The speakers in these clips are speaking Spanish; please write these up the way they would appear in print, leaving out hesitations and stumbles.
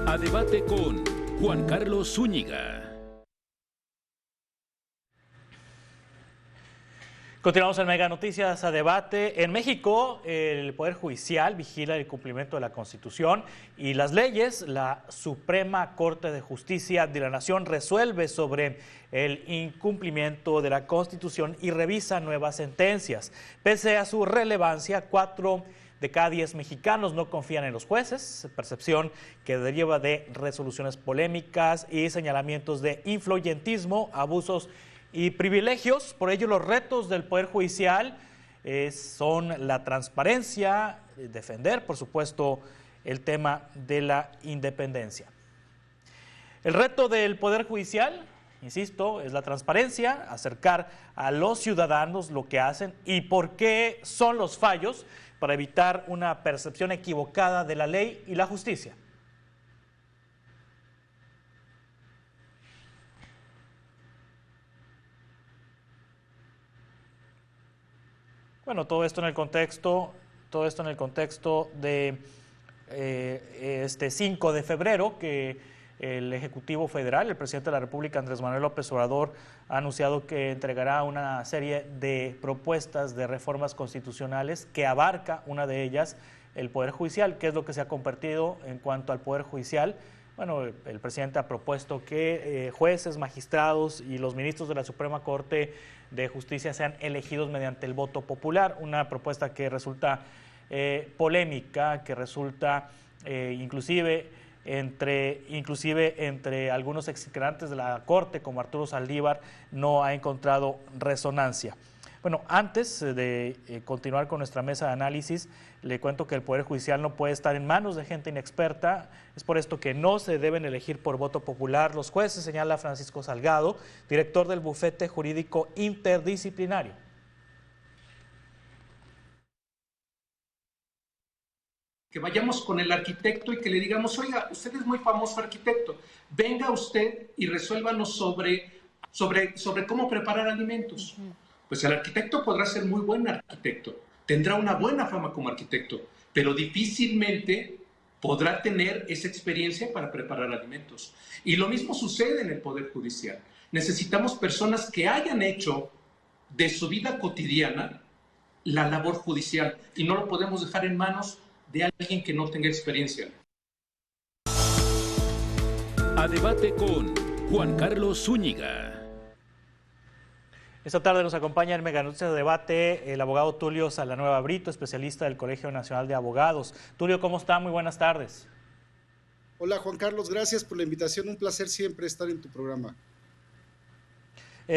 A debate con Juan Carlos Zúñiga. Continuamos en Mega Noticias a debate. En México, el Poder Judicial vigila el cumplimiento de la Constitución y las leyes. La Suprema Corte de Justicia de la Nación resuelve sobre el incumplimiento de la Constitución y revisa nuevas sentencias. Pese a su relevancia, 4 de cada 10 mexicanos no confían en los jueces, percepción que deriva de resoluciones polémicas y señalamientos de influyentismo, abusos y privilegios. Por ello, los retos del Poder Judicial son la transparencia, defender, por supuesto, el tema de la independencia. El reto del Poder Judicial, insisto, es la transparencia, acercar a los ciudadanos lo que hacen y por qué son los fallos para evitar una percepción equivocada de la ley y la justicia. Bueno, todo esto en el contexto de este 5 de febrero, que el Ejecutivo Federal, el presidente de la República, Andrés Manuel López Obrador, ha anunciado que entregará una serie de propuestas de reformas constitucionales que abarca una de ellas el Poder Judicial. ¿Qué es lo que se ha compartido en cuanto al Poder Judicial? Bueno, el presidente ha propuesto que jueces, magistrados y los ministros de la Suprema Corte de Justicia sean elegidos mediante el voto popular, una propuesta que resulta polémica, que resulta inclusive entre algunos exintegrantes de la Corte, como Arturo Saldívar, no ha encontrado resonancia. Bueno, antes de continuar con nuestra mesa de análisis, le cuento que el Poder Judicial no puede estar en manos de gente inexperta. Es por esto que no se deben elegir por voto popular los jueces, señala Francisco Salgado, director del Bufete Jurídico Interdisciplinario. Que vayamos con el arquitecto y que le digamos, oiga, usted es muy famoso arquitecto, venga usted y resuélvanos sobre cómo preparar alimentos. Pues el arquitecto podrá ser muy buen arquitecto, tendrá una buena fama como arquitecto, pero difícilmente podrá tener esa experiencia para preparar alimentos. Y lo mismo sucede en el Poder Judicial. Necesitamos personas que hayan hecho de su vida cotidiana la labor judicial y no lo podemos dejar en manos de alguien que no tenga experiencia. A debate con Juan Carlos Zúñiga. Esta tarde nos acompaña en Mega Noticias de Debate el abogado Tulio Salanueva Brito, especialista del Colegio Nacional de Abogados. Tulio, ¿cómo está? Muy buenas tardes. Hola Juan Carlos, gracias por la invitación, un placer siempre estar en tu programa.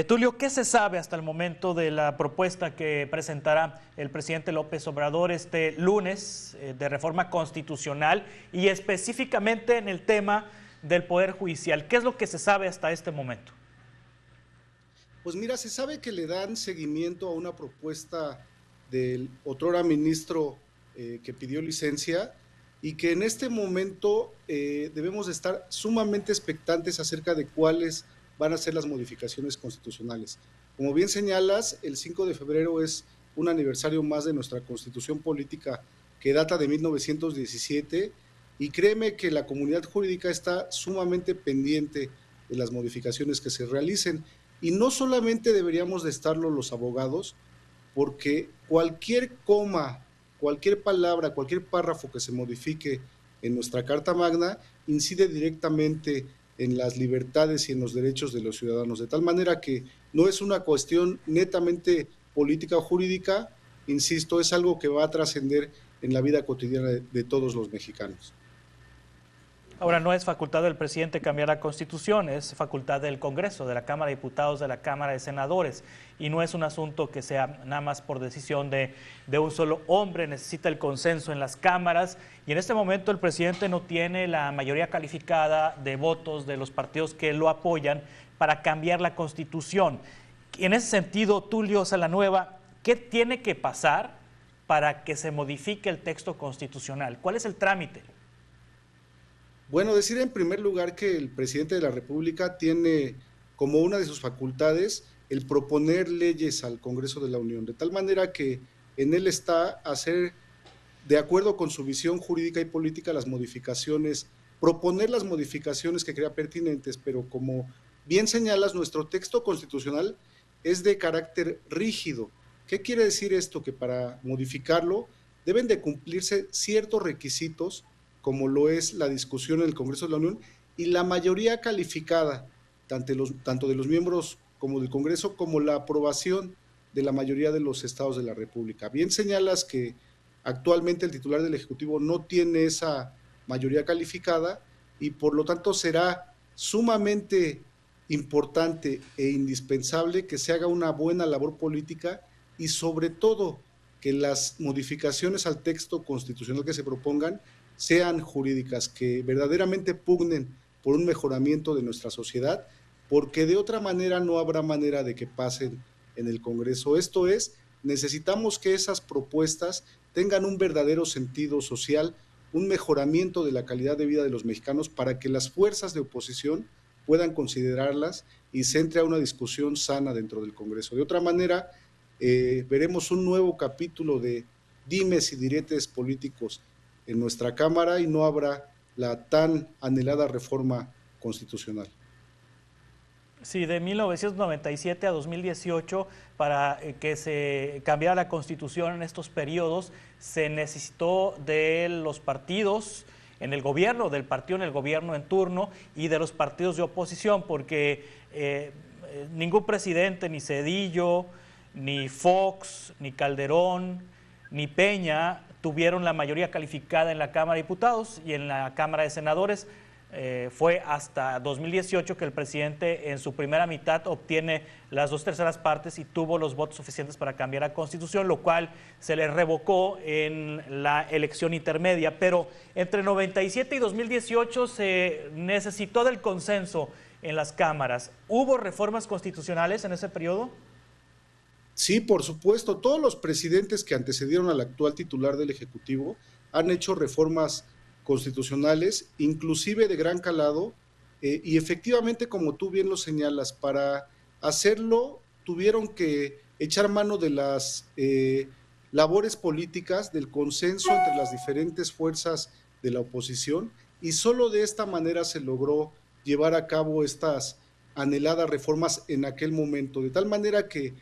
Tulio, ¿qué se sabe hasta el momento de la propuesta que presentará el presidente López Obrador este lunes de reforma constitucional y específicamente en el tema del Poder Judicial? ¿Qué es lo que se sabe hasta este momento? Pues mira, se sabe que le dan seguimiento a una propuesta del otrora ministro que pidió licencia y que en este momento debemos de estar sumamente expectantes acerca de cuáles van a ser las modificaciones constitucionales. Como bien señalas, el 5 de febrero es un aniversario más de nuestra Constitución Política que data de 1917 y créeme que la comunidad jurídica está sumamente pendiente de las modificaciones que se realicen. Y no solamente deberíamos de estarlo los abogados, porque cualquier coma, cualquier palabra, cualquier párrafo que se modifique en nuestra Carta Magna incide directamente en las libertades y en los derechos de los ciudadanos, de tal manera que no es una cuestión netamente política o jurídica, insisto, es algo que va a trascender en la vida cotidiana de todos los mexicanos. Ahora, no es facultad del presidente cambiar la Constitución, es facultad del Congreso, de la Cámara de Diputados, de la Cámara de Senadores, y no es un asunto que sea nada más por decisión de un solo hombre, necesita el consenso en las cámaras, y en este momento el presidente no tiene la mayoría calificada de votos de los partidos que lo apoyan para cambiar la Constitución. En ese sentido, Tulio Salanueva, ¿qué tiene que pasar para que se modifique el texto constitucional? ¿Cuál es el trámite? Bueno, decir en primer lugar que el presidente de la República tiene como una de sus facultades el proponer leyes al Congreso de la Unión, de tal manera que en él está hacer, de acuerdo con su visión jurídica y política, las modificaciones proponer las modificaciones que crea pertinentes, pero como bien señalas, nuestro texto constitucional es de carácter rígido. ¿Qué quiere decir esto? Que para modificarlo deben de cumplirse ciertos requisitos, como lo es la discusión en el Congreso de la Unión y la mayoría calificada, tanto de los miembros como del Congreso, como la aprobación de la mayoría de los estados de la República. Bien señalas que actualmente el titular del Ejecutivo no tiene esa mayoría calificada y por lo tanto será sumamente importante e indispensable que se haga una buena labor política y sobre todo que las modificaciones al texto constitucional que se propongan sean jurídicas, que verdaderamente pugnen por un mejoramiento de nuestra sociedad, porque de otra manera no habrá manera de que pasen en el Congreso. Esto es, necesitamos que esas propuestas tengan un verdadero sentido social, un mejoramiento de la calidad de vida de los mexicanos para que las fuerzas de oposición puedan considerarlas y se entre a una discusión sana dentro del Congreso. De otra manera, veremos un nuevo capítulo de dimes y diretes políticos en nuestra Cámara y no habrá la tan anhelada reforma constitucional. Sí, de 1997 a 2018, para que se cambiara la Constitución en estos periodos, se necesitó de los partidos en el gobierno, del partido en el gobierno en turno y de los partidos de oposición, porque ningún presidente, ni Zedillo, ni Fox, ni Calderón, ni Peña tuvieron la mayoría calificada en la Cámara de Diputados y en la Cámara de Senadores. Fue hasta 2018 que el presidente en su primera mitad obtiene las 2/3 partes y tuvo los votos suficientes para cambiar la Constitución, lo cual se le revocó en la elección intermedia. Pero entre 97 y 2018 se necesitó del consenso en las cámaras. ¿Hubo reformas constitucionales en ese periodo? Sí, por supuesto. Todos los presidentes que antecedieron al actual titular del Ejecutivo han hecho reformas constitucionales, inclusive de gran calado, y efectivamente, como tú bien lo señalas, para hacerlo tuvieron que echar mano de las labores políticas, del consenso entre las diferentes fuerzas de la oposición, y solo de esta manera se logró llevar a cabo estas anheladas reformas en aquel momento, de tal manera que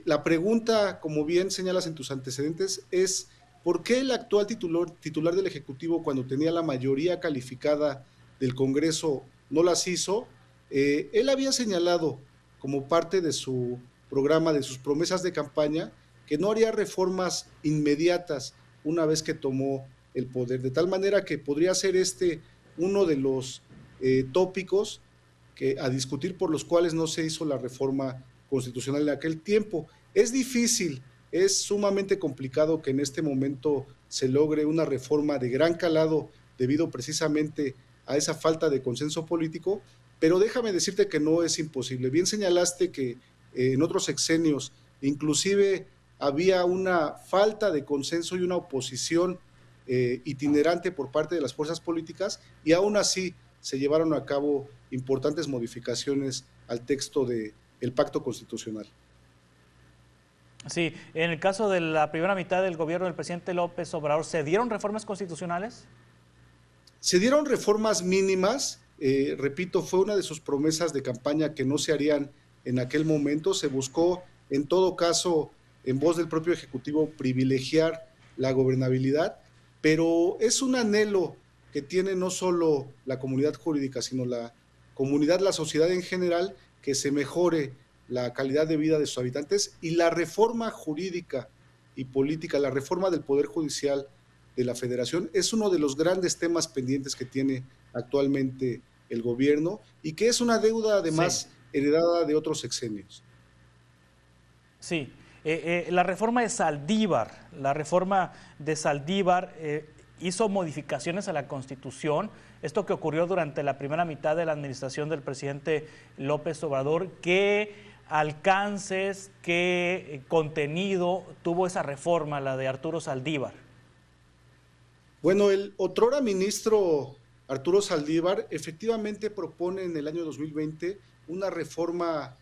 la pregunta, como bien señalas en tus antecedentes, es ¿por qué el actual titular del Ejecutivo, cuando tenía la mayoría calificada del Congreso, no las hizo? Él había señalado como parte de su programa, de sus promesas de campaña, que no haría reformas inmediatas una vez que tomó el poder, de tal manera que podría ser uno de los tópicos a discutir por los cuales no se hizo la reforma constitucional en aquel tiempo. Es difícil, es sumamente complicado que en este momento se logre una reforma de gran calado debido precisamente a esa falta de consenso político, pero déjame decirte que no es imposible. Bien señalaste que en otros sexenios inclusive había una falta de consenso y una oposición itinerante por parte de las fuerzas políticas y aún así se llevaron a cabo importantes modificaciones al texto del Pacto Constitucional. Sí, en el caso de la primera mitad del gobierno del presidente López Obrador, ¿se dieron reformas constitucionales? Se dieron reformas mínimas, repito, fue una de sus promesas de campaña que no se harían en aquel momento. Se buscó, en todo caso, en voz del propio Ejecutivo, privilegiar la gobernabilidad, pero es un anhelo que tiene no solo la comunidad jurídica, sino la comunidad, la sociedad en general, que se mejore la calidad de vida de sus habitantes, y la reforma jurídica y política, la reforma del Poder Judicial de la Federación es uno de los grandes temas pendientes que tiene actualmente el gobierno y que es una deuda además heredada de otros sexenios. Sí, la reforma de Saldívar, hizo modificaciones a la Constitución. Esto que ocurrió durante la primera mitad de la administración del presidente López Obrador, ¿qué alcances, qué contenido tuvo esa reforma, la de Arturo Saldívar? Bueno, el otrora ministro Arturo Saldívar efectivamente propone en el año 2020 una reforma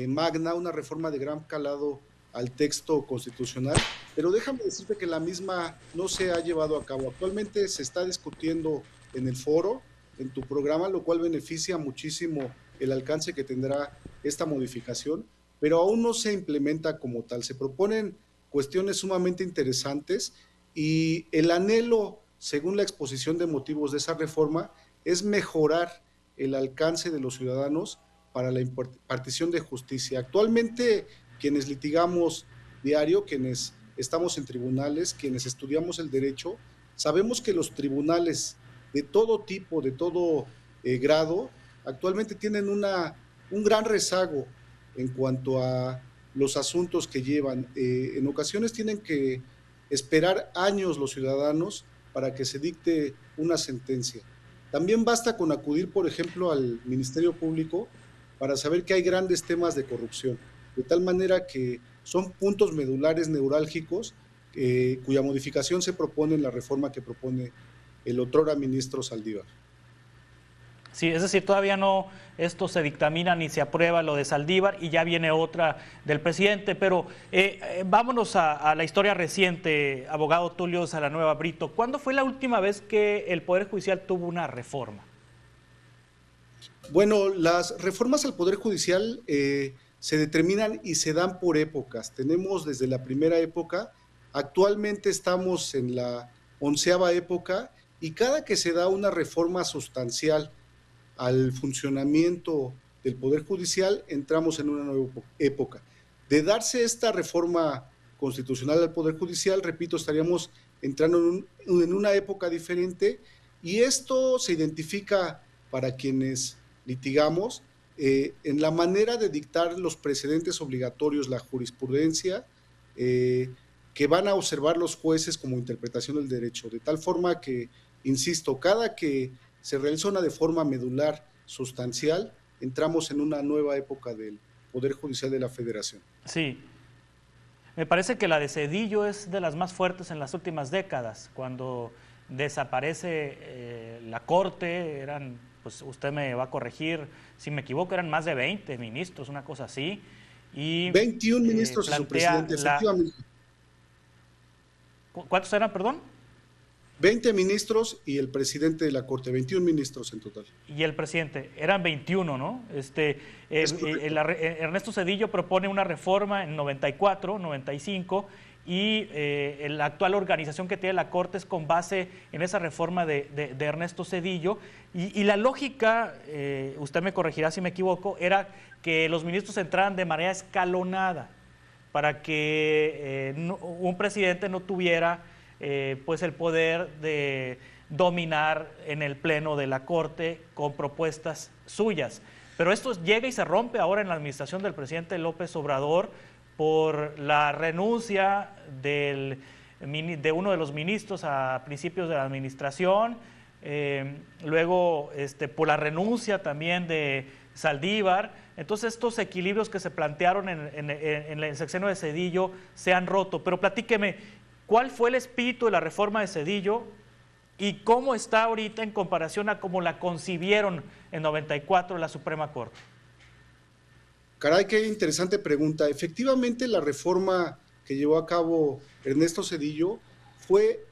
magna, una reforma de gran calado al texto constitucional, pero déjame decirte que la misma no se ha llevado a cabo. Actualmente se está discutiendo en el foro, en tu programa, lo cual beneficia muchísimo el alcance que tendrá esta modificación, pero aún no se implementa como tal. Se proponen cuestiones sumamente interesantes y el anhelo, según la exposición de motivos de esa reforma, es mejorar el alcance de los ciudadanos para la impartición de justicia. Actualmente, quienes litigamos diario, quienes estamos en tribunales, quienes estudiamos el derecho, sabemos que los tribunales de todo tipo, de todo grado, actualmente tienen un gran rezago en cuanto a los asuntos que llevan. En ocasiones tienen que esperar años los ciudadanos para que se dicte una sentencia. También basta con acudir, por ejemplo, al Ministerio Público para saber que hay grandes temas de corrupción, de tal manera que son puntos medulares neurálgicos cuya modificación se propone en la reforma que propone el otrora ministro Saldívar. Sí, es decir, todavía no esto se dictamina ni se aprueba lo de Saldívar y ya viene otra del presidente, pero vámonos a la historia reciente, abogado Tulio Salanueva Brito. ¿Cuándo fue la última vez que el Poder Judicial tuvo una reforma? Bueno, las reformas al Poder Judicial se determinan y se dan por épocas. Tenemos desde la primera época, actualmente estamos en la 11ª época y cada que se da una reforma sustancial al funcionamiento del Poder Judicial, entramos en una nueva época. De darse esta reforma constitucional al Poder Judicial, repito, estaríamos entrando en una época diferente y esto se identifica para quienes litigamos en la manera de dictar los precedentes obligatorios, la jurisprudencia que van a observar los jueces como interpretación del derecho, de tal forma que, insisto, cada que se realiza una reforma medular sustancial, entramos en una nueva época del Poder Judicial de la Federación. Sí, me parece que la de Zedillo es de las más fuertes en las últimas décadas, cuando desaparece la Corte, eran, pues usted me va a corregir si me equivoco, eran más de 20 ministros, una cosa así. Y 21 ministros y su presidente, efectivamente. ¿Cuántos eran, perdón? 20 ministros y el presidente de la Corte, 21 ministros en total. Y el presidente, eran 21, ¿no? Ernesto Zedillo propone una reforma en 94, 95, y la actual organización que tiene la Corte es con base en esa reforma de Ernesto Zedillo. Y la lógica, usted me corregirá si me equivoco, era que los ministros entraran de manera escalonada para que un presidente no tuviera pues el poder de dominar en el pleno de la Corte con propuestas suyas. Pero esto llega y se rompe ahora en la administración del presidente López Obrador por la renuncia de uno de los ministros a principios de la administración, luego por la renuncia también de Saldívar. Entonces estos equilibrios que se plantearon en el sexenio de Zedillo se han roto. Pero platíqueme, ¿cuál fue el espíritu de la reforma de Zedillo y cómo está ahorita en comparación a cómo la concibieron en 94 la Suprema Corte? Caray, qué interesante pregunta. Efectivamente, la reforma que llevó a cabo Ernesto Zedillo fue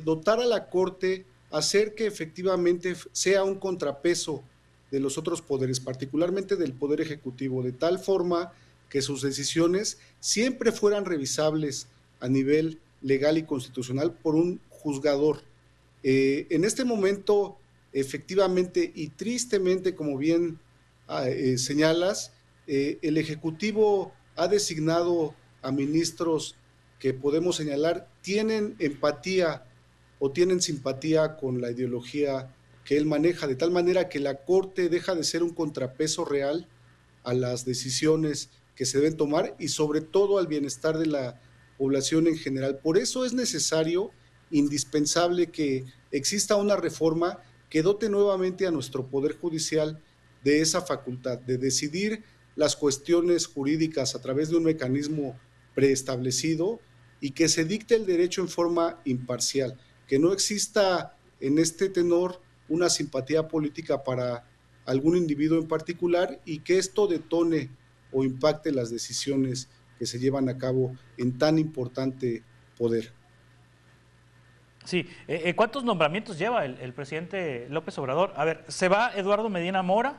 dotar a la Corte, hacer que efectivamente sea un contrapeso de los otros poderes, particularmente del Poder Ejecutivo, de tal forma que sus decisiones siempre fueran revisables a nivel legal y constitucional por un juzgador. En este momento, efectivamente y tristemente, como bien señalas, el Ejecutivo ha designado a ministros que podemos señalar tienen empatía o tienen simpatía con la ideología que él maneja, de tal manera que la Corte deja de ser un contrapeso real a las decisiones que se deben tomar y sobre todo al bienestar de la población en general. Por eso es necesario, indispensable, que exista una reforma que dote nuevamente a nuestro Poder Judicial de esa facultad de decidir las cuestiones jurídicas a través de un mecanismo preestablecido y que se dicte el derecho en forma imparcial, que no exista en este tenor una simpatía política para algún individuo en particular y que esto detone o impacte las decisiones que se llevan a cabo en tan importante poder. Sí, ¿cuántos nombramientos lleva el presidente López Obrador? A ver, se va Eduardo Medina Mora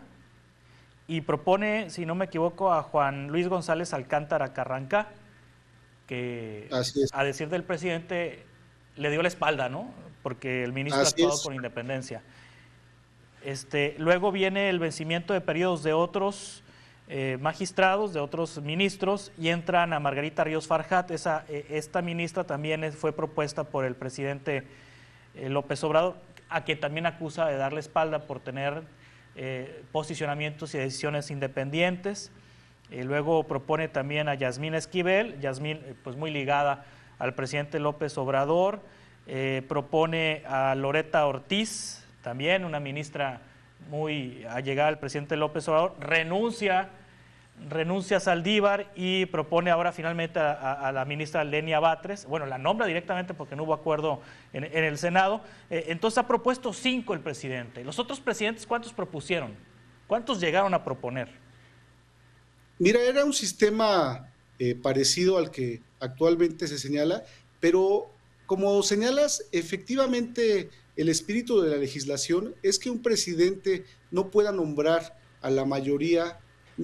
y propone, si no me equivoco, a Juan Luis González Alcántara Carranca, que Así es, a decir del presidente le dio la espalda, ¿no? Porque el ministro ha así actuado es. con independencia. Luego viene el vencimiento de periodos de otros magistrados, de otros ministros, y entran a Margarita Ríos Farjat. Esta ministra también fue propuesta por el presidente López Obrador, a quien también acusa de darle espalda por tener posicionamientos y decisiones independientes. Luego propone también a Yasmín Esquivel, Yasmín pues muy ligada al presidente López Obrador. Propone a Loreta Ortiz, también una ministra muy allegada al presidente López Obrador. Renuncia a Saldívar y propone ahora finalmente a la ministra Lenia Batres. Bueno, la nombra directamente porque no hubo acuerdo en el Senado. Entonces ha propuesto 5 el presidente. ¿Los otros presidentes cuántos propusieron? ¿Cuántos llegaron a proponer? Mira, era un sistema parecido al que actualmente se señala, pero como señalas, efectivamente el espíritu de la legislación es que un presidente no pueda nombrar a la mayoría,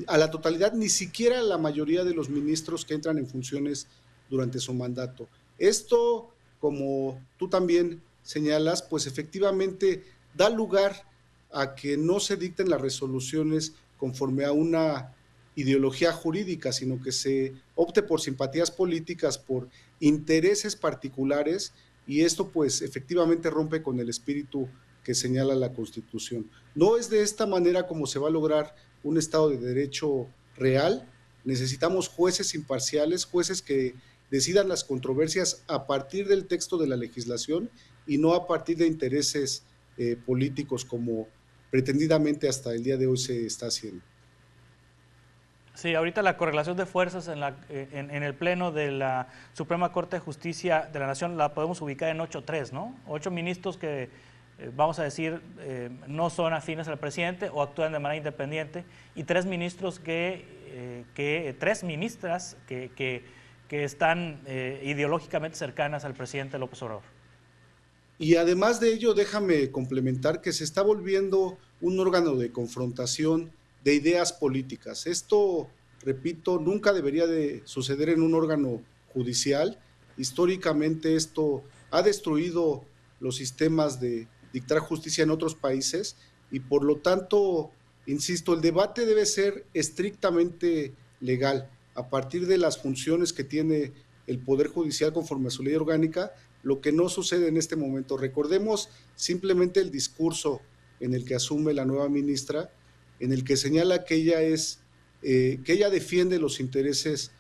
a la totalidad, ni siquiera a la mayoría de los ministros que entran en funciones durante su mandato. Esto, como tú también señalas, pues efectivamente da lugar a que no se dicten las resoluciones conforme a una ideología jurídica, sino que se opte por simpatías políticas, por intereses particulares, y esto pues efectivamente rompe con el espíritu que señala la Constitución. No es de esta manera como se va a lograr un Estado de Derecho real. Necesitamos jueces imparciales, jueces que decidan las controversias a partir del texto de la legislación y no a partir de intereses políticos como pretendidamente hasta el día de hoy se está haciendo. Sí, ahorita la correlación de fuerzas en el Pleno de la Suprema Corte de Justicia de la Nación la podemos ubicar en 8-3, ¿no? 8 ministros que, vamos a decir, no son afines al presidente o actúan de manera independiente, y 3 ministros tres ministras que están ideológicamente cercanas al presidente López Obrador. Y además de ello, déjame complementar que se está volviendo un órgano de confrontación de ideas políticas. Esto, repito, nunca debería de suceder en un órgano judicial. Históricamente esto ha destruido los sistemas de dictar justicia en otros países y por lo tanto, insisto, el debate debe ser estrictamente legal. A partir de las funciones que tiene el Poder Judicial conforme a su ley orgánica, lo que no sucede en este momento. Recordemos simplemente el discurso en el que asume la nueva ministra, en el que señala que ella defiende los intereses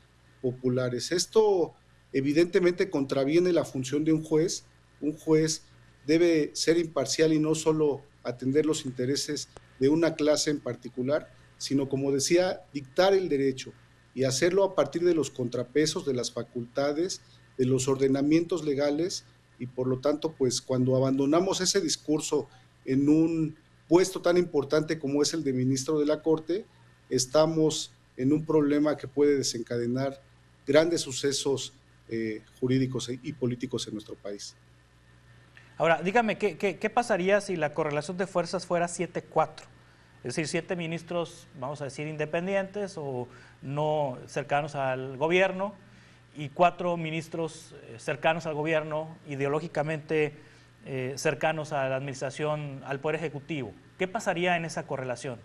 populares. Esto evidentemente contraviene la función de un juez. Un juez debe ser imparcial y no solo atender los intereses de una clase en particular, sino, como decía, dictar el derecho y hacerlo a partir de los contrapesos, de las facultades, de los ordenamientos legales, y por lo tanto, pues cuando abandonamos ese discurso en un puesto tan importante como es el de ministro de la Corte, estamos en un problema que puede desencadenar grandes sucesos jurídicos y políticos en nuestro país. Ahora, dígame, ¿qué pasaría si la correlación de fuerzas fuera 7-4? Es decir, 7 ministros, vamos a decir, independientes o no cercanos al gobierno, y 4 ministros cercanos al gobierno, ideológicamente cercanos a la administración, al Poder Ejecutivo. ¿Qué pasaría en esa correlación?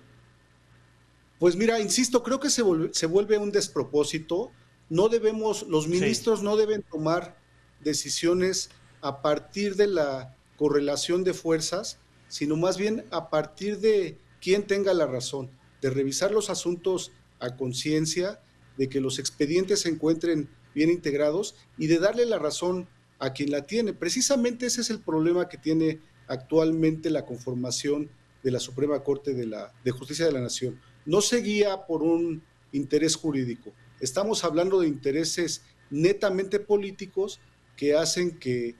Pues mira, insisto, creo que se vuelve un despropósito. Los ministros no deben tomar decisiones a partir de la correlación de fuerzas, sino más bien a partir de quién tenga la razón, de revisar los asuntos a conciencia, de que los expedientes se encuentren bien integrados y de darle la razón a quien la tiene. Precisamente ese es el problema que tiene actualmente la conformación de la Suprema Corte de Justicia de la Nación. No se guía por un interés jurídico. Estamos hablando de intereses netamente políticos que hacen que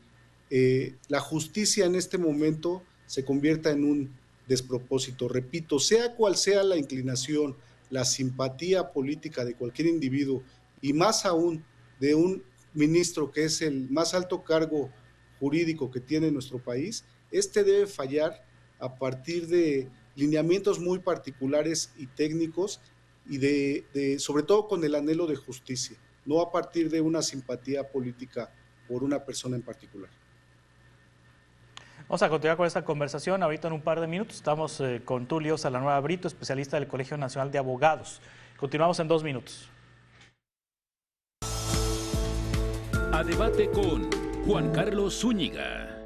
la justicia en este momento se convierta en un despropósito. Repito, sea cual sea la inclinación, la simpatía política de cualquier individuo, y más aún de un ministro que es el más alto cargo jurídico que tiene nuestro país, este debe fallar a partir de lineamientos muy particulares y técnicos y sobre todo con el anhelo de justicia, no a partir de una simpatía política por una persona en particular. Vamos a continuar con esta conversación ahorita en un par de minutos. Estamos con Tulio Salanueva Brito, especialista del Colegio Nacional de Abogados. Continuamos en 2 minutos. A debate con Juan Carlos Zúñiga.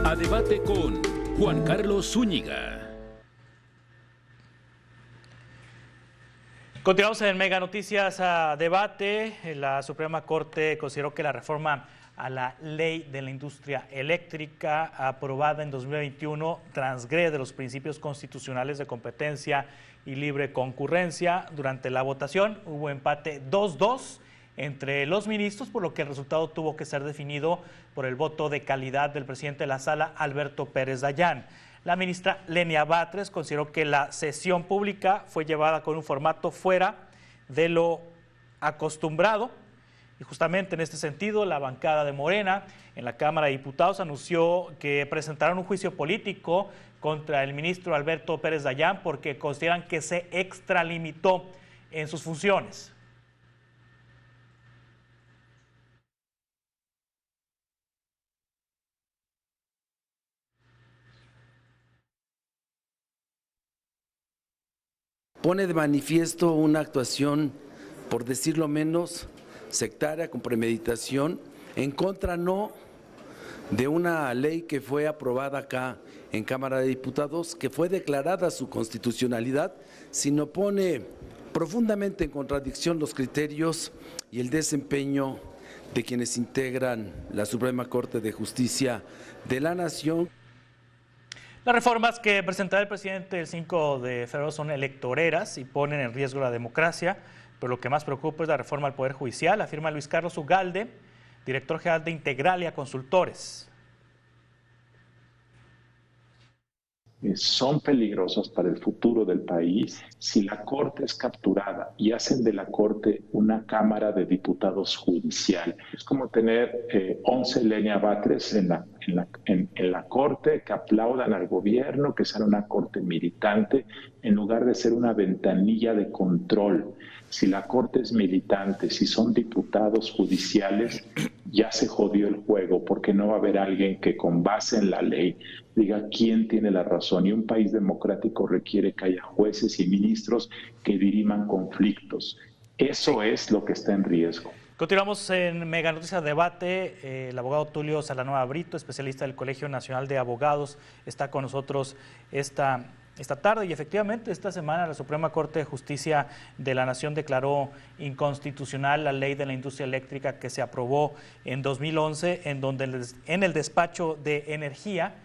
A debate con Juan Carlos Zúñiga. Continuamos en Mega Noticias a debate. La Suprema Corte consideró que la reforma a la Ley de la Industria Eléctrica aprobada en 2021 transgrede los principios constitucionales de competencia y libre concurrencia. Durante la votación hubo empate 2-2 entre los ministros, por lo que el resultado tuvo que ser definido por el voto de calidad del presidente de la Sala, Alberto Pérez Dayán. La ministra Lenia Batres consideró que la sesión pública fue llevada con un formato fuera de lo acostumbrado y justamente en este sentido la bancada de Morena en la Cámara de Diputados anunció que presentarán un juicio político contra el ministro Alberto Pérez Dayán porque consideran que se extralimitó en sus funciones. Pone de manifiesto una actuación, por decirlo menos, sectaria, con premeditación, en contra no de una ley que fue aprobada acá en Cámara de Diputados, que fue declarada su constitucionalidad, sino pone profundamente en contradicción los criterios y el desempeño de quienes integran la Suprema Corte de Justicia de la Nación. Las reformas que presentará el presidente el 5 de febrero son electoreras y ponen en riesgo la democracia, pero lo que más preocupa es la reforma al Poder Judicial, afirma Luis Carlos Ugalde, director general de Integralia Consultores. Son peligrosas para el futuro del país si la Corte es capturada y hacen de la Corte una Cámara de Diputados judicial. Es como tener 11 Lenia Batres en la Corte que aplaudan al gobierno, que sea una Corte militante, en lugar de ser una ventanilla de control. Si la Corte es militante, si son diputados judiciales, ya se jodió el juego, porque no va a haber alguien que con base en la ley diga quién tiene la razón. Y un país democrático requiere que haya jueces y ministros que diriman conflictos. Eso es lo que está en riesgo. Continuamos en Mega Noticias Debate. El abogado Tulio Salanueva Brito, especialista del Colegio Nacional de Abogados, está con nosotros esta tarde. Y efectivamente, esta semana la Suprema Corte de Justicia de la Nación declaró inconstitucional la ley de la industria eléctrica que se aprobó en 2011, en donde en el despacho de energía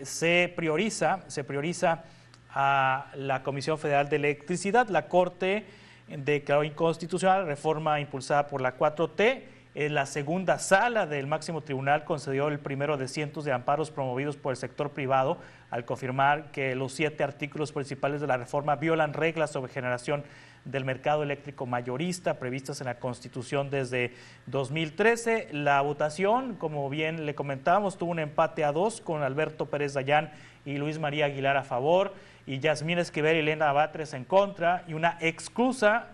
se prioriza a la Comisión Federal de Electricidad. La Corte declaró inconstitucional la reforma impulsada por la 4T. La segunda sala del máximo tribunal concedió el primero de cientos de amparos promovidos por el sector privado al confirmar que los 7 artículos principales de la reforma violan reglas sobre generación del mercado eléctrico mayorista previstas en la Constitución desde 2013. La votación, como bien le comentábamos, tuvo un empate a 2 con Alberto Pérez Dayán y Luis María Aguilar a favor, y Yasmín Esquivel y Elena Batres en contra, y una excusa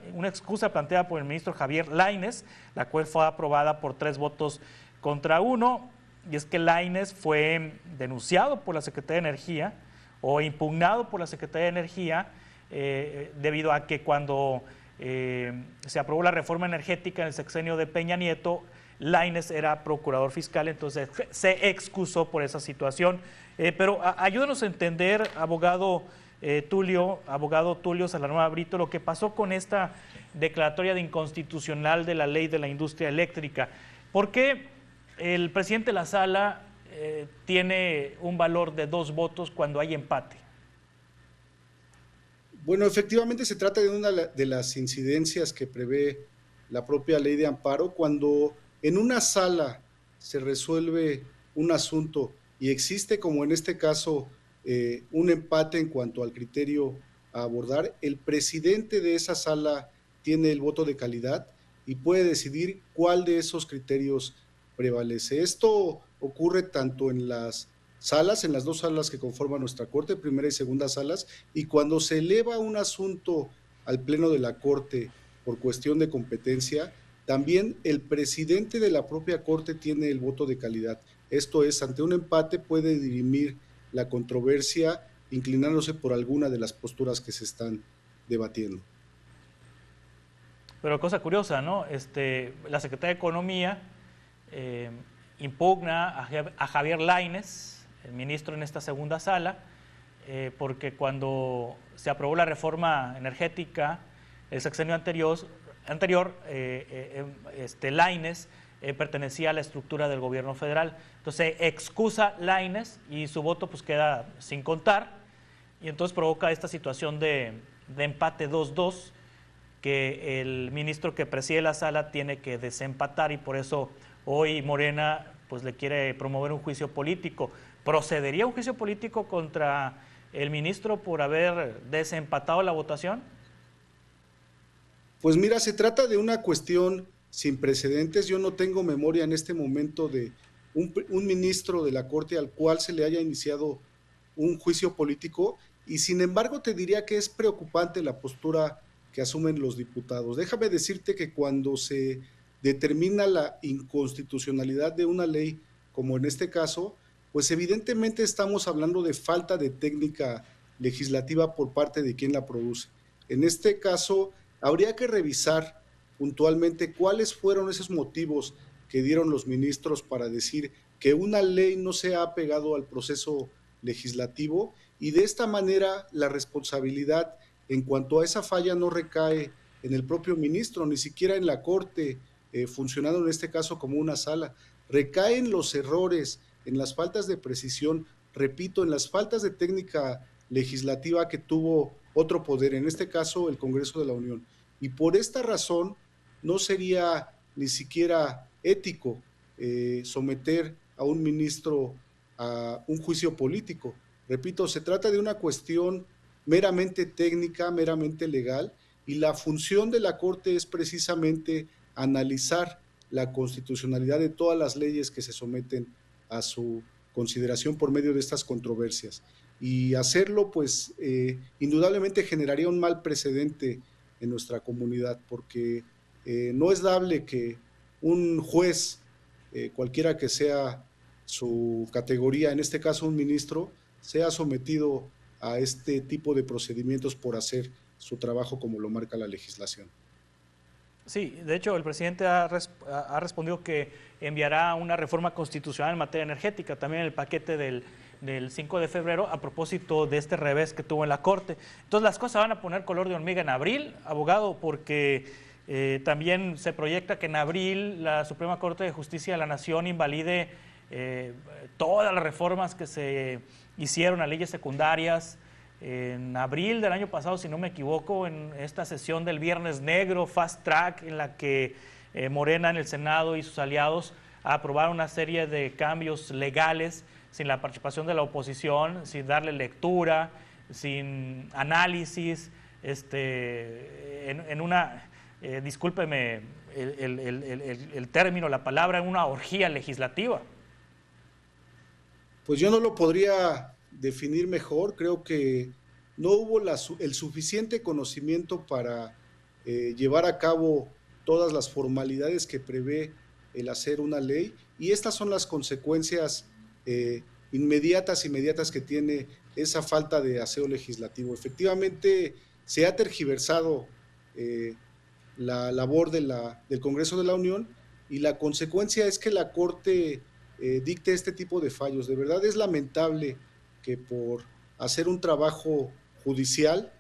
planteada por el ministro Javier Lainez, la cual fue aprobada por 3 votos contra 1, y es que Lainez fue denunciado por la Secretaría de Energía o impugnado por la Secretaría de Energía debido a que cuando se aprobó la reforma energética en el sexenio de Peña Nieto, Lainez era procurador fiscal, entonces se excusó por esa situación. Pero ayúdanos a entender, abogado Tulio Salanueva Brito, lo que pasó con esta declaratoria de inconstitucional de la ley de la industria eléctrica. ¿Por qué el presidente de la sala tiene un valor de 2 votos cuando hay empate? Bueno, efectivamente se trata de una de las incidencias que prevé la propia ley de amparo. Cuando en una sala se resuelve un asunto y existe, como en este caso, un empate en cuanto al criterio a abordar, el presidente de esa sala tiene el voto de calidad y puede decidir cuál de esos criterios prevalece. Esto ocurre tanto en las salas, en las 2 salas que conforman nuestra Corte, primera y segunda salas, y cuando se eleva un asunto al Pleno de la Corte por cuestión de competencia, también el presidente de la propia Corte tiene el voto de calidad. Esto es, ante un empate puede dirimir la controversia inclinándose por alguna de las posturas que se están debatiendo. Pero cosa curiosa, ¿no? La Secretaría de Economía impugna a Javier Lainez, el ministro en esta segunda sala, porque cuando se aprobó la reforma energética el sexenio anterior, Lainez pertenecía a la estructura del gobierno federal. Entonces excusa Lainez y su voto pues queda sin contar, y entonces provoca esta situación de empate 2-2, que el ministro que preside la sala tiene que desempatar, y por eso hoy Morena pues le quiere promover un juicio político. ¿Procedería un juicio político contra el ministro por haber desempatado la votación? Pues mira, se trata de una cuestión sin precedentes. Yo no tengo memoria en este momento de un ministro de la Corte al cual se le haya iniciado un juicio político, y sin embargo te diría que es preocupante la postura que asumen los diputados. Déjame decirte que cuando se determina la inconstitucionalidad de una ley, como en este caso, pues evidentemente estamos hablando de falta de técnica legislativa por parte de quien la produce. En este caso, habría que revisar puntualmente cuáles fueron esos motivos que dieron los ministros para decir que una ley no se ha apegado al proceso legislativo, y de esta manera la responsabilidad en cuanto a esa falla no recae en el propio ministro, ni siquiera en la Corte, funcionando en este caso como una sala. Recaen los errores, en las faltas de precisión, repito, en las faltas de técnica legislativa que tuvo otro poder, en este caso el Congreso de la Unión. Y por esta razón no sería ni siquiera ético someter a un ministro a un juicio político. Repito, se trata de una cuestión meramente técnica, meramente legal, y la función de la Corte es precisamente analizar la constitucionalidad de todas las leyes que se someten a su consideración por medio de estas controversias. Y hacerlo, pues, indudablemente generaría un mal precedente en nuestra comunidad, porque no es dable que un juez, cualquiera que sea su categoría, en este caso un ministro, sea sometido a este tipo de procedimientos por hacer su trabajo como lo marca la legislación. Sí, de hecho el presidente ha respondido que enviará una reforma constitucional en materia energética, también el paquete del 5 de febrero, a propósito de este revés que tuvo en la Corte. Entonces las cosas van a poner color de hormiga en abril, abogado, porque también se proyecta que en abril la Suprema Corte de Justicia de la Nación invalide todas las reformas que se hicieron a leyes secundarias. En abril del año pasado, si no me equivoco, en esta sesión del Viernes Negro, Fast Track, en la que Morena en el Senado y sus aliados aprobaron una serie de cambios legales sin la participación de la oposición, sin darle lectura, sin análisis, en una, discúlpeme el término, la palabra, en una orgía legislativa. Pues yo no lo podría definir mejor. Creo que no hubo el suficiente conocimiento para llevar a cabo todas las formalidades que prevé el hacer una ley, y estas son las consecuencias inmediatas que tiene esa falta de aseo legislativo. Efectivamente, se ha tergiversado la labor del Congreso de la Unión, y la consecuencia es que la Corte dicte este tipo de fallos. De verdad es lamentable que por hacer un trabajo judicial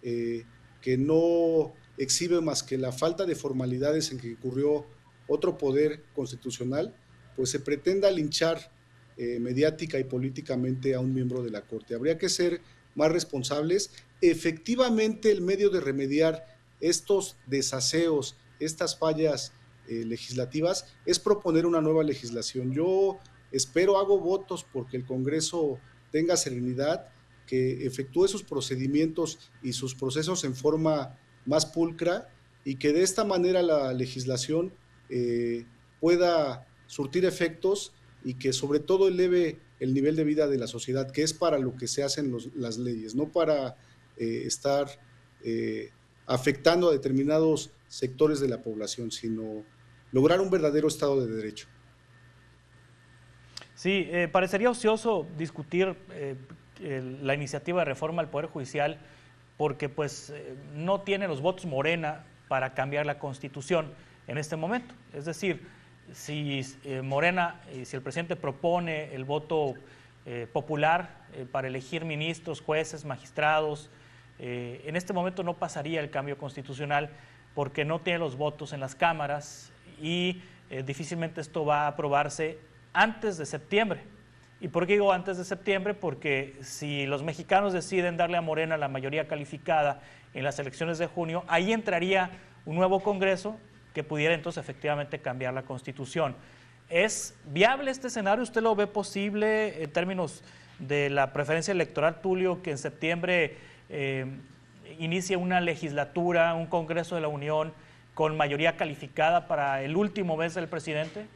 que no exhibe más que la falta de formalidades en que ocurrió otro poder constitucional, pues se pretenda linchar mediática y políticamente a un miembro de la Corte. Habría que ser más responsables. Efectivamente, el medio de remediar estos desaseos, estas fallas legislativas, es proponer una nueva legislación. Yo espero, hago votos porque el Congreso tenga serenidad, que efectúe sus procedimientos y sus procesos en forma más pulcra, y que de esta manera la legislación pueda surtir efectos y que sobre todo eleve el nivel de vida de la sociedad, que es para lo que se hacen las leyes, no para estar afectando a determinados sectores de la población, sino lograr un verdadero Estado de Derecho. Sí, parecería ocioso discutir la iniciativa de reforma al Poder Judicial porque pues no tiene los votos Morena para cambiar la Constitución en este momento. Es decir, si Morena, si el presidente propone el voto popular para elegir ministros, jueces, magistrados, en este momento no pasaría el cambio constitucional porque no tiene los votos en las cámaras y difícilmente esto va a aprobarse antes de septiembre. ¿Y por qué digo antes de septiembre? Porque si los mexicanos deciden darle a Morena la mayoría calificada en las elecciones de junio, ahí entraría un nuevo Congreso que pudiera entonces efectivamente cambiar la Constitución. ¿Es viable este escenario? ¿Usted lo ve posible en términos de la preferencia electoral, Tulio, que en septiembre inicie una legislatura, un Congreso de la Unión con mayoría calificada para el último mes del presidente?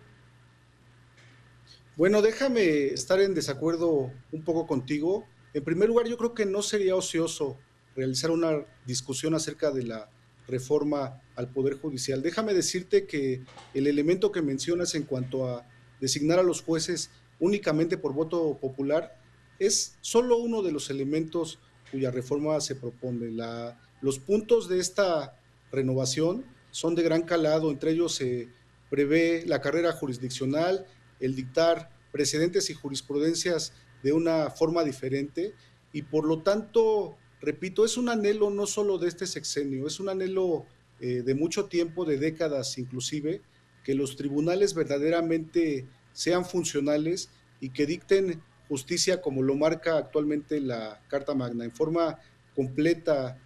Bueno, déjame estar en desacuerdo un poco contigo. En primer lugar, yo creo que no sería ocioso realizar una discusión acerca de la reforma al Poder Judicial. Déjame decirte que el elemento que mencionas en cuanto a designar a los jueces únicamente por voto popular es solo uno de los elementos cuya reforma se propone. Los puntos de esta renovación son de gran calado. Entre ellos se prevé la carrera jurisdiccional, el dictar precedentes y jurisprudencias de una forma diferente, y por lo tanto, repito, es un anhelo no solo de este sexenio, es un anhelo de mucho tiempo, de décadas inclusive, que los tribunales verdaderamente sean funcionales y que dicten justicia como lo marca actualmente la Carta Magna, en forma completa,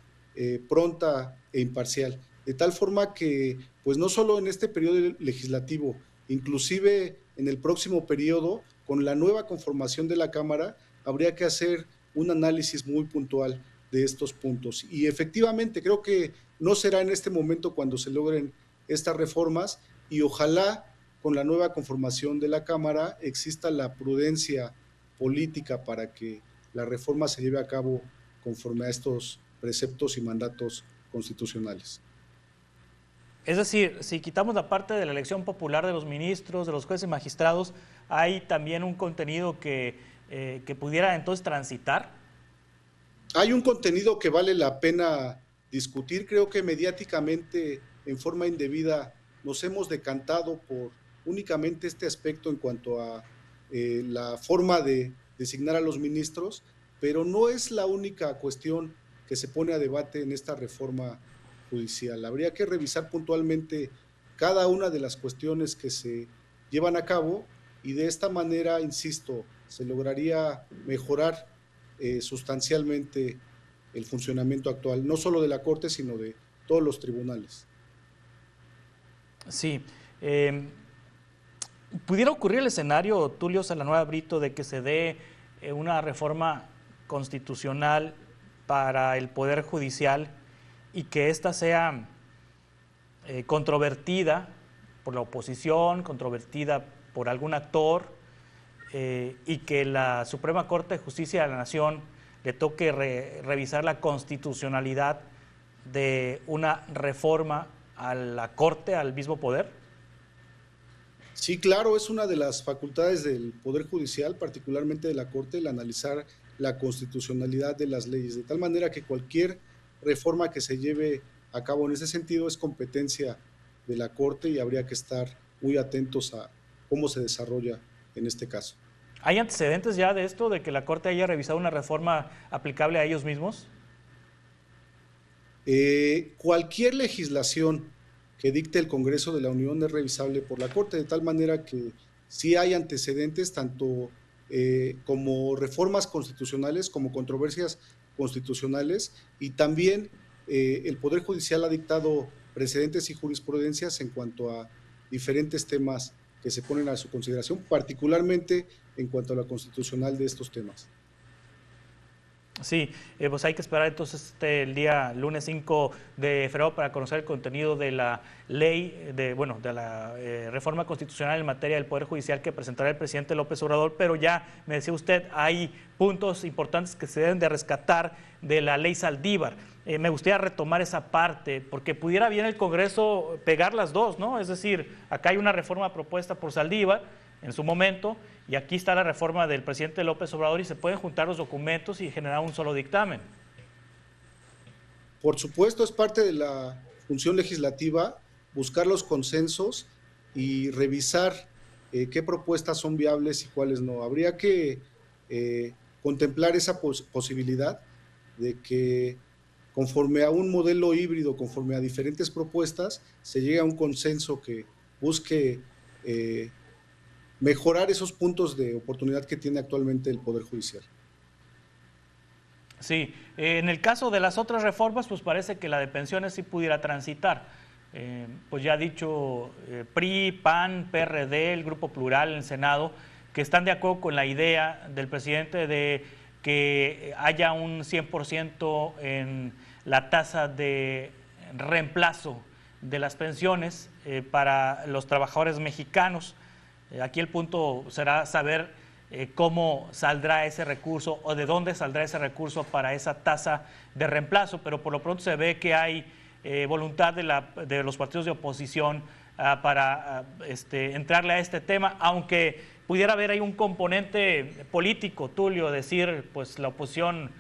pronta e imparcial, de tal forma que, pues no solo en este periodo legislativo, inclusive en el próximo periodo, con la nueva conformación de la Cámara, habría que hacer un análisis muy puntual de estos puntos. Y efectivamente creo que no será en este momento cuando se logren estas reformas, y ojalá con la nueva conformación de la Cámara exista la prudencia política para que la reforma se lleve a cabo conforme a estos preceptos y mandatos constitucionales. Es decir, si quitamos la parte de la elección popular de los ministros, de los jueces y magistrados, ¿hay también un contenido que pudiera entonces transitar? Hay un contenido que vale la pena discutir. Creo que mediáticamente en forma indebida nos hemos decantado por únicamente este aspecto en cuanto a la forma de designar a los ministros, pero no es la única cuestión que se pone a debate en esta reforma judicial. Habría que revisar puntualmente cada una de las cuestiones que se llevan a cabo y de esta manera, insisto, se lograría mejorar sustancialmente el funcionamiento actual, no solo de la Corte, sino de todos los tribunales. Sí. ¿Pudiera ocurrir el escenario, Tulio Salanueva Brito, de que se dé una reforma constitucional para el Poder Judicial y que ésta sea controvertida por la oposición, controvertida por algún actor, y que la Suprema Corte de Justicia de la Nación le toque revisar la constitucionalidad de una reforma a la Corte, al mismo poder? Sí, claro, es una de las facultades del Poder Judicial, particularmente de la Corte, el analizar la constitucionalidad de las leyes, de tal manera que cualquier reforma que se lleve a cabo en ese sentido es competencia de la Corte y habría que estar muy atentos a cómo se desarrolla en este caso. ¿Hay antecedentes ya de esto, de que la Corte haya revisado una reforma aplicable a ellos mismos? Cualquier legislación que dicte el Congreso de la Unión es revisable por la Corte, de tal manera que sí hay antecedentes, tanto como reformas constitucionales, como controversias constitucionales, y también el Poder Judicial ha dictado precedentes y jurisprudencias en cuanto a diferentes temas que se ponen a su consideración, particularmente en cuanto a la constitucional de estos temas. Sí, pues hay que esperar entonces el día lunes 5 de febrero para conocer el contenido de la ley, de la reforma constitucional en materia del Poder Judicial que presentará el presidente López Obrador, pero ya me decía usted, hay puntos importantes que se deben de rescatar de la ley Saldívar. Me gustaría retomar esa parte, porque pudiera bien el Congreso pegar las dos, ¿no? Es decir, acá hay una reforma propuesta por Saldívar en su momento, y aquí está la reforma del presidente López Obrador y se pueden juntar los documentos y generar un solo dictamen. Por supuesto, es parte de la función legislativa buscar los consensos y revisar qué propuestas son viables y cuáles no. Habría que contemplar esa posibilidad de que conforme a un modelo híbrido, conforme a diferentes propuestas, se llegue a un consenso que busque mejorar esos puntos de oportunidad que tiene actualmente el Poder Judicial. Sí, en el caso de las otras reformas, pues parece que la de pensiones sí pudiera transitar. Pues ya ha dicho PRI, PAN, PRD, el Grupo Plural en el Senado, que están de acuerdo con la idea del presidente de que haya un 100% en la tasa de reemplazo de las pensiones para los trabajadores mexicanos. Aquí el punto será saber cómo saldrá ese recurso o de dónde saldrá ese recurso para esa tasa de reemplazo, pero por lo pronto se ve que hay voluntad de los partidos de oposición para entrarle a este tema, aunque pudiera haber ahí un componente político, Tulio, decir, pues la oposición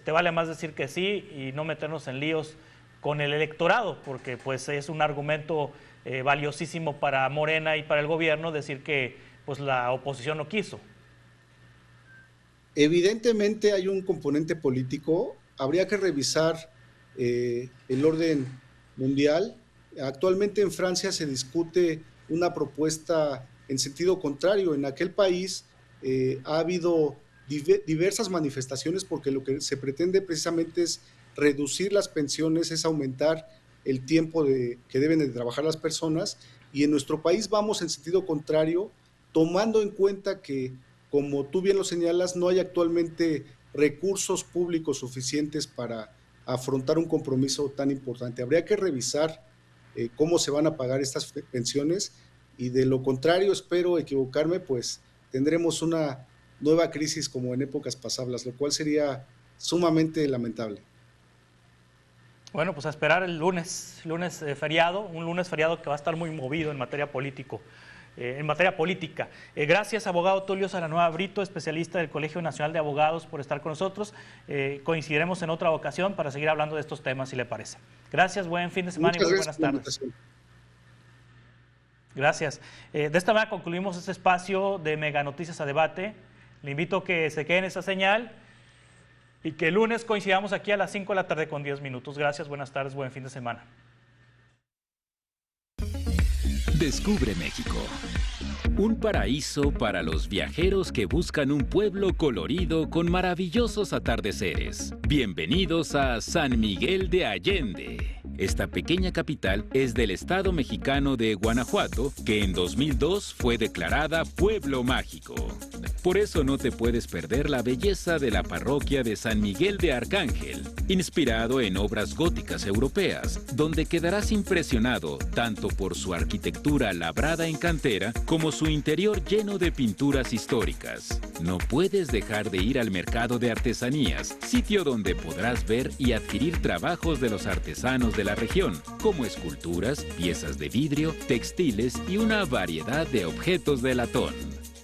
vale más decir que sí y no meternos en líos con el electorado, porque pues es un argumento valiosísimo para Morena y para el gobierno decir que pues la oposición no quiso. Evidentemente hay un componente político, habría que revisar el orden mundial. Actualmente en Francia se discute una propuesta en sentido contrario. En aquel país ha habido diversas manifestaciones porque lo que se pretende precisamente es reducir las pensiones, es aumentar el tiempo que deben de trabajar las personas, y en nuestro país vamos en sentido contrario, tomando en cuenta que, como tú bien lo señalas, no hay actualmente recursos públicos suficientes para afrontar un compromiso tan importante. Habría que revisar cómo se van a pagar estas pensiones, y de lo contrario, espero equivocarme, pues tendremos una nueva crisis como en épocas pasadas, lo cual sería sumamente lamentable. Bueno, pues a esperar el lunes feriado, un lunes feriado que va a estar muy movido en materia político. en materia política. Gracias, abogado Tulio Salanueva Brito, especialista del Colegio Nacional de Abogados, por estar con nosotros. Coincidiremos en otra ocasión para seguir hablando de estos temas, si le parece. Gracias, buen fin de semana y muy buenas tardes. Gracias. De esta manera concluimos este espacio de Mega Noticias a Debate. Le invito a que se quede en esa señal y que el lunes coincidamos aquí a las 5 de la tarde con 10 minutos. Gracias, buenas tardes, buen fin de semana. Descubre México. Un paraíso para los viajeros que buscan un pueblo colorido con maravillosos atardeceres. Bienvenidos a San Miguel de Allende. Esta pequeña capital es del estado mexicano de Guanajuato, que en 2002 fue declarada Pueblo Mágico. Por eso no te puedes perder la belleza de la parroquia de San Miguel de Arcángel, inspirado en obras góticas europeas, donde quedarás impresionado tanto por su arquitectura labrada en cantera como su interior lleno de pinturas históricas. No puedes dejar de ir al mercado de artesanías, sitio donde podrás ver y adquirir trabajos de los artesanos de la región, como esculturas, piezas de vidrio, textiles y una variedad de objetos de latón.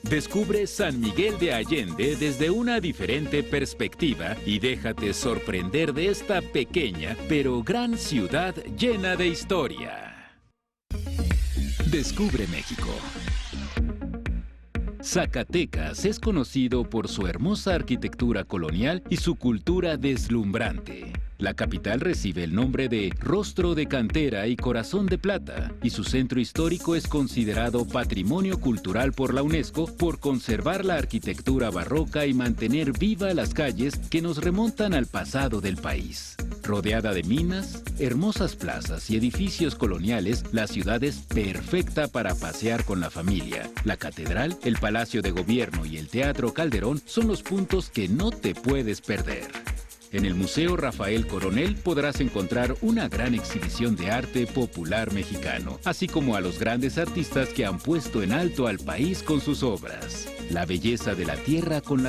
Descubre San Miguel de Allende desde una diferente perspectiva y déjate sorprender de esta pequeña pero gran ciudad llena de historia. Descubre México. Zacatecas es conocido por su hermosa arquitectura colonial y su cultura deslumbrante. La capital recibe el nombre de Rostro de Cantera y Corazón de Plata, y su centro histórico es considerado Patrimonio Cultural por la UNESCO por conservar la arquitectura barroca y mantener viva las calles que nos remontan al pasado del país. Rodeada de minas, hermosas plazas y edificios coloniales, la ciudad es perfecta para pasear con la familia. La catedral, el Palacio de Gobierno y el Teatro Calderón son los puntos que no te puedes perder. En el Museo Rafael Coronel podrás encontrar una gran exhibición de arte popular mexicano, así como a los grandes artistas que han puesto en alto al país con sus obras. La belleza de la tierra con la